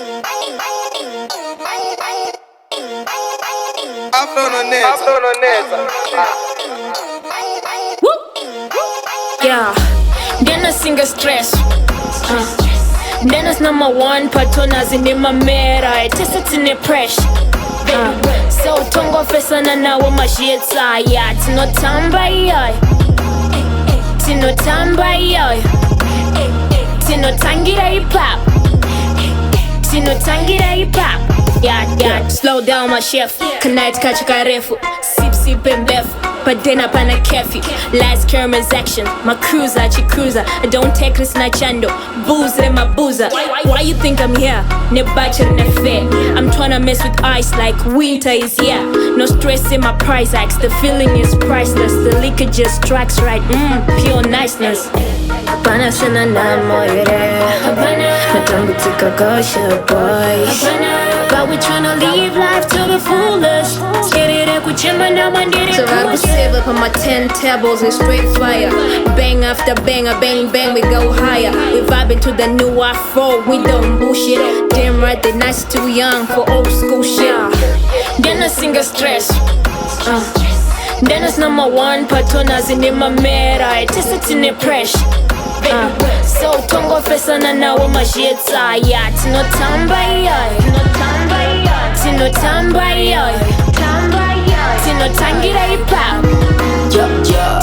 Yeah, Dennis singa stress. Dennis number one, patonas in my mera. Test in the pressure. So tongo fesana na wa mashitsa. Yeah, tino tamba yoy. Tino tamba yoy. Tino tangira hip hop. Tino tangira hip hop. Yeah, slow down my chef. Knight kachika refu. Sip and beef. But then up on a cafe. Last Kerman's action. My cruiser, cruiser. I don't take this nachando. Booze in my boozer. Why you think I'm here? Ne bachelor ne fair. I'm tryna mess with ice like winter is here. No stress in my price acts. The feeling is priceless. The liquor just strikes right. Pure niceness. Habana sana na moire. Habana. Natambu tika kosha boy. Habana. But we tryna live life to the fullest. So I would save up on my 10 tables in straight fire. Bang after banger, bang bang, we go higher. We vibing to the new Afro, we don't bullshit. Damn right, the night's too young for old school shit. Then I sing a stress. Then it's number one, patonas in my mera. Test it in the pressure. So tongo fesana na wa mashitsa. Yeah, tino tamba yoy. Tino tamba yoy. Tino tangira hip hop.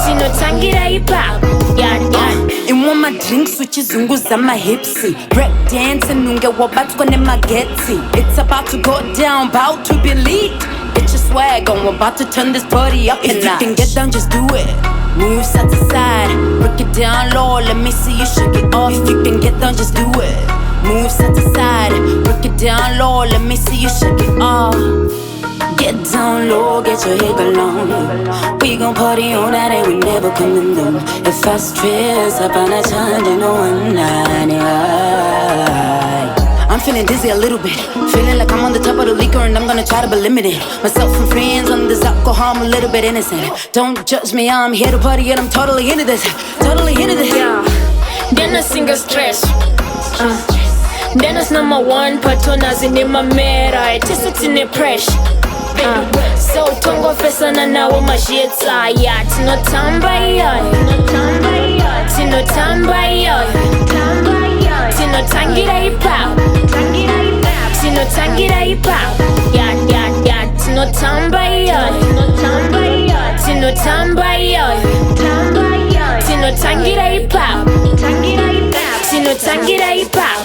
Tino tangira hip hop. Yeah. In one my drinks uchizunguza my hipsy. Break dancing nunge wabatwa ne mageti. It's about to go down, about to be lit. It's your swag on, we're about to turn this party up. If you can get down, just do it. Move side to side, break it down low. Let me see you shake it off. If you can get down, just do it. Move side to side, break it down low. Let me see you shake it off. Get down low, get your head along. We gon' party all night and we never coming down. If I stress up on a time, you know I'm not. I'm feeling dizzy a little bit. Feeling like I'm on the top of the liquor and I'm gonna try to be limited. Myself and friends on this alcohol, I'm a little bit innocent. Don't judge me, I'm here to party and I'm totally into this. Totally into this. Yeah, then I sing a stress. Dennis number one, patonas in my mera. Test it in the pressure. So tongo fesana na wa mashitsa. Yeah, tino tamba yoy. Tino tamba yoy. Tino tangira hip hop. Tino tangira hip hop. Yeah. Tino tamba yoy. Tino tamba yoy. Tino tangira hip hop. Tino tangira hip hop.